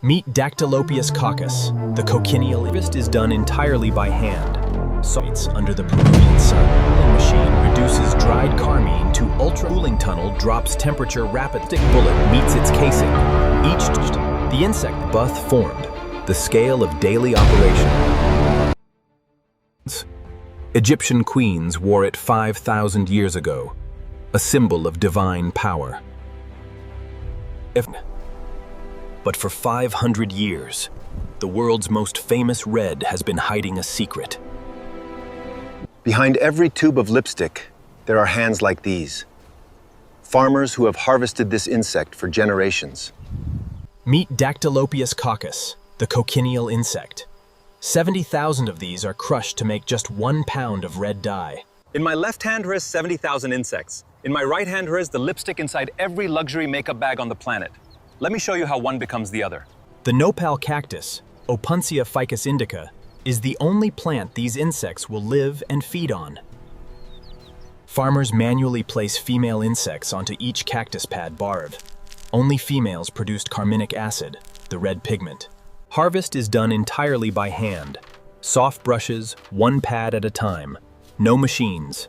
Meet Dactylopius cactus. The cochineal harvest is done entirely by hand. Sites under the Peruvian sun. The machine reduces dried carmine to ultra-cooling tunnel drops temperature rapid. Stick bullet meets its casing. The insect buth formed. The scale of daily operation. Egyptian queens wore it 5,000 years ago, a symbol of divine power. But for 500 years, the world's most famous red has been hiding a secret. Behind every tube of lipstick, there are hands like these. Farmers who have harvested this insect for generations. Meet Dactylopius cactus, the cochineal insect. 70,000 of these are crushed to make just 1 pound of red dye. In my left hand here is 70,000 insects. In my right hand here is the lipstick inside every luxury makeup bag on the planet. Let me show you how one becomes the other. The Nopal cactus, Opuntia ficus indica, is the only plant these insects will live and feed on. Farmers manually place female insects onto each cactus pad barred. Only females produced carminic acid, the red pigment. Harvest is done entirely by hand. Soft brushes, 1 pad at a time. No machines,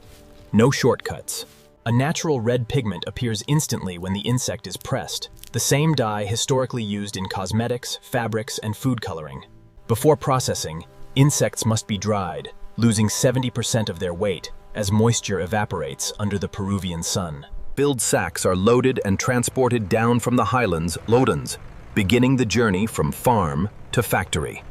no shortcuts. A natural red pigment appears instantly when the insect is pressed, the same dye historically used in cosmetics, fabrics, and food coloring. Before processing, insects must be dried, losing 70% of their weight as moisture evaporates under the Peruvian sun. Filled sacks are loaded and transported down from the highlands, lowlands, beginning the journey from farm to factory.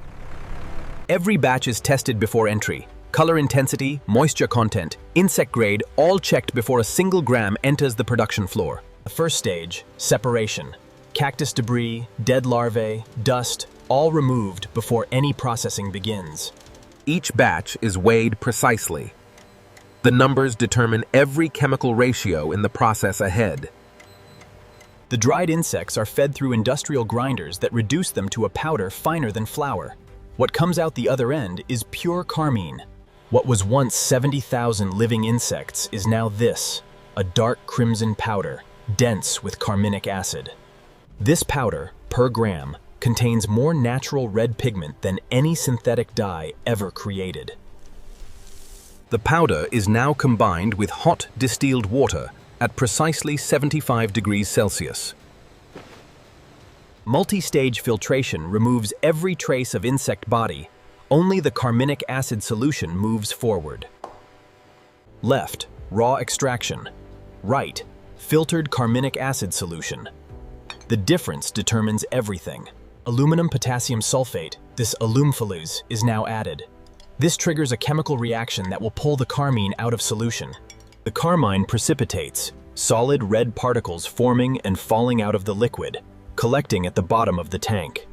Every batch is tested before entry. Color intensity, moisture content, insect grade, all checked before a single gram enters the production floor. The first stage, separation. Cactus debris, dead larvae, dust, all removed before any processing begins. Each batch is weighed precisely. The numbers determine every chemical ratio in the process ahead. The dried insects are fed through industrial grinders that reduce them to a powder finer than flour. What comes out the other end is pure carmine. What was once 70,000 living insects is now this, a dark crimson powder, dense with carminic acid. This powder, per gram, contains more natural red pigment than any synthetic dye ever created. The powder is now combined with hot distilled water at precisely 75 degrees Celsius. Multi-stage filtration removes every trace of insect body. Only the carminic acid solution moves forward. Left, raw extraction. Right, filtered carminic acid solution. The difference determines everything. Aluminum potassium sulfate, this alumphilus, is now added. This triggers a chemical reaction that will pull the carmine out of solution. The carmine precipitates, solid red particles forming and falling out of the liquid, collecting at the bottom of the tank.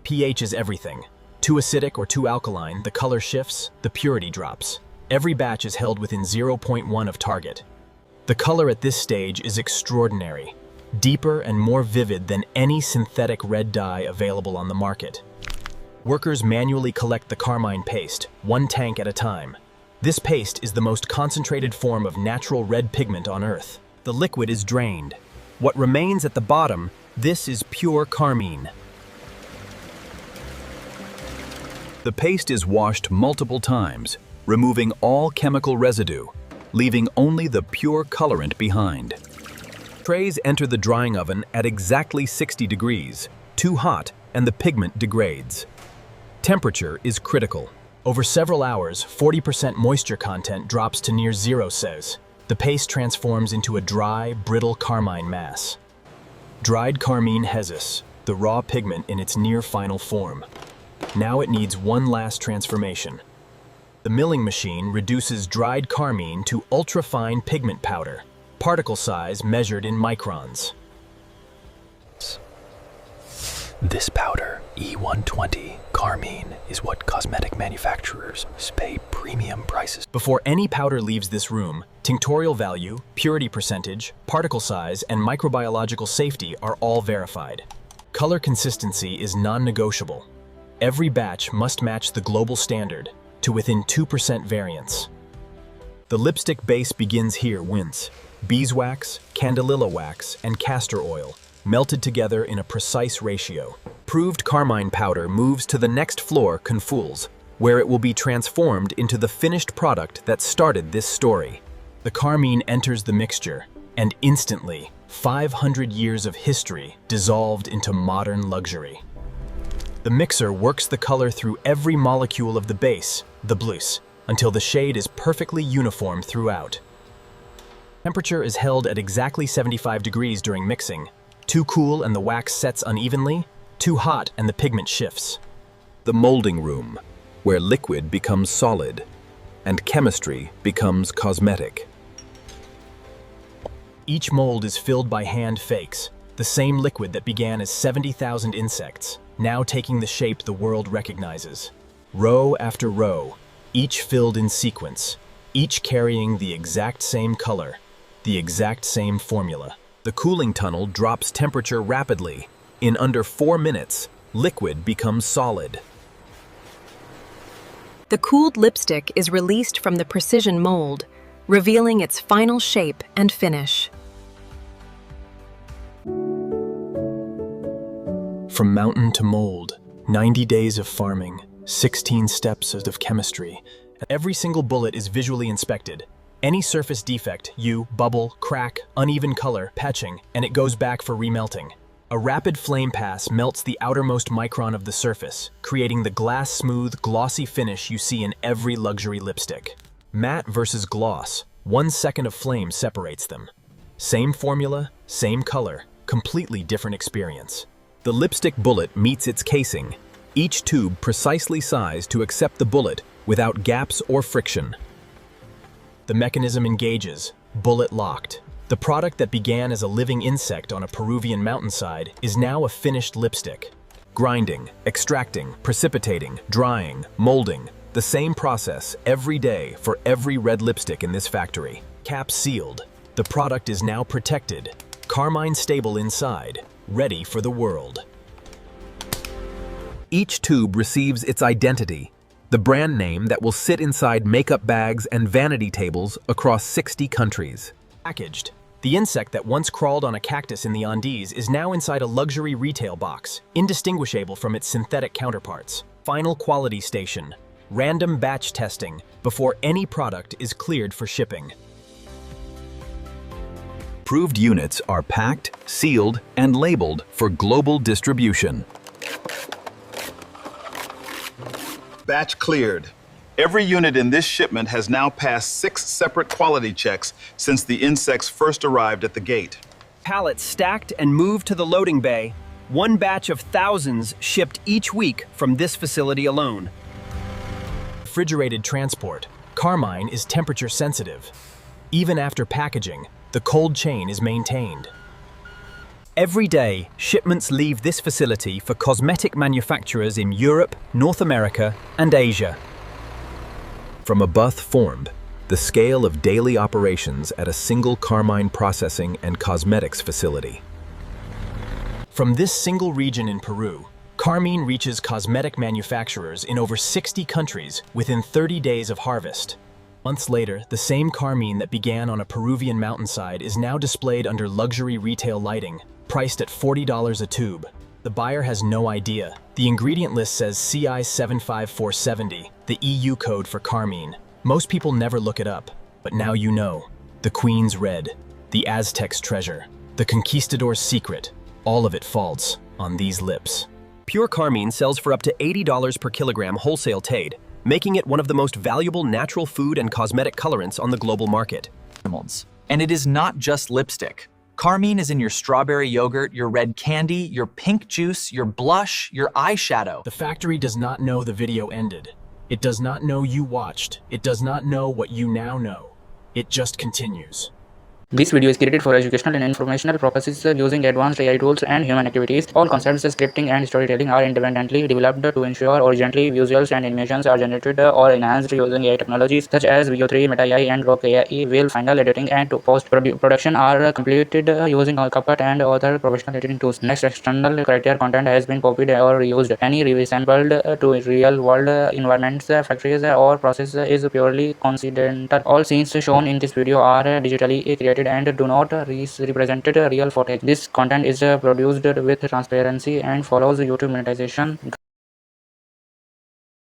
pH is everything. Too acidic or too alkaline, the color shifts, the purity drops. Every batch is held within 0.1 of target. The color at this stage is extraordinary, deeper and more vivid than any synthetic red dye available on the market. Workers manually collect the carmine paste, 1 tank at a time. This paste is the most concentrated form of natural red pigment on Earth. The liquid is drained. What remains at the bottom, this is pure carmine. The paste is washed multiple times, removing all chemical residue, leaving only the pure colorant behind. Trays enter the drying oven at exactly 60 degrees, too hot, and the pigment degrades. Temperature is critical. Over several hours, 40% moisture content drops to near 0 Celsius. The paste transforms into a dry, brittle carmine mass. Dried carmine hezes, the raw pigment in its near final form. Now it needs one last transformation. The milling machine reduces dried carmine to ultra-fine pigment powder, particle size measured in microns. This powder, E120 carmine, is what cosmetic manufacturers pay premium prices. Before any powder leaves this room, tinctorial value, purity percentage, particle size, and microbiological safety are all verified. Color consistency is non-negotiable. Every batch must match the global standard to within 2% variance. The lipstick base begins here: beeswax, candelilla wax, and castor oil. melted together in a precise ratio. Proved Carmine powder moves to the next floor, confouls, where it will be transformed into the finished product that started this story. The Carmine enters the mixture, and instantly, 500 years of history dissolved into modern luxury. The mixer works the color through every molecule of the base, the blues, until the shade is perfectly uniform throughout. Temperature is held at exactly 75 degrees during mixing. Too cool and the wax sets unevenly, too hot and the pigment shifts. The molding room, where liquid becomes solid and chemistry becomes cosmetic. Each mold is filled by hand fakes, the same liquid that began as 70,000 insects, now taking the shape the world recognizes. Row after row, each filled in sequence, each carrying the exact same color, the exact same formula. The cooling tunnel drops temperature rapidly. In under 4 minutes, liquid becomes solid. The cooled lipstick is released from the precision mold, revealing its final shape and finish. From mountain to mold, 90 days of farming, 16 steps of chemistry. Every single bullet is visually inspected. Any surface defect, bubble, crack, uneven color, patching, and it goes back for remelting. A rapid flame pass melts the outermost micron of the surface, creating the glass-smooth, glossy finish you see in every luxury lipstick. Matte versus gloss, 1 second of flame separates them. Same formula, same color, completely different experience. The lipstick bullet meets its casing, each tube precisely sized to accept the bullet without gaps or friction. The mechanism engages, bullet locked. The product that began as a living insect on a Peruvian mountainside is now a finished lipstick. Grinding, extracting, precipitating, drying, molding. The same process every day for every red lipstick in this factory. Cap sealed. The product is now protected. Carmine stable inside, ready for the world. Each tube receives its identity, the brand name that will sit inside makeup bags and vanity tables across 60 countries. Packaged. The insect that once crawled on a cactus in the Andes is now inside a luxury retail box, indistinguishable from its synthetic counterparts. Final quality station. Random batch testing before any product is cleared for shipping. Proved units are packed, sealed, and labeled for global distribution. Batch cleared. Every unit in this shipment has now passed 6 separate quality checks since the insects first arrived at the gate. Pallets stacked and moved to the loading bay. 1 batch of thousands shipped each week from this facility alone. Refrigerated transport. Carmine is temperature sensitive. Even after packaging, the cold chain is maintained. Every day, shipments leave this facility for cosmetic manufacturers in Europe, North America, and Asia. From a buth formed, the scale of daily operations at a single Carmine processing and cosmetics facility. From this single region in Peru, Carmine reaches cosmetic manufacturers in over 60 countries within 30 days of harvest. Months later, the same Carmine that began on a Peruvian mountainside is now displayed under luxury retail lighting, priced at $40 a tube. The buyer has no idea. The ingredient list says CI 75470, the EU code for Carmine. Most people never look it up, but now you know. The Queen's Red, the Aztec's treasure, the Conquistador's secret, all of it falls on these lips. Pure Carmine sells for up to $80 per kilogram wholesale TADE, making it one of the most valuable natural food and cosmetic colorants on the global market. And it is not just lipstick. Carmine is in your strawberry yogurt, your red candy, your pink juice, your blush, your eyeshadow. The factory does not know the video ended. It does not know you watched. It does not know what you now know. It just continues. This video is created for educational and informational purposes using advanced AI tools and human activities. All concepts, scripting, and storytelling are independently developed to ensure originally visuals and animations are generated or enhanced using AI technologies such as Veo 3, Meta AI, and Grok AI. While final editing and post-production are completed using CapCut and other professional editing tools. Next, external criteria content has been copied or reused. Any resembled to real-world environments, factories, or process is purely coincidental. All scenes shown in this video are digitally created exaggerated and do not represent real footage. This content is produced with transparency and follows YouTube monetization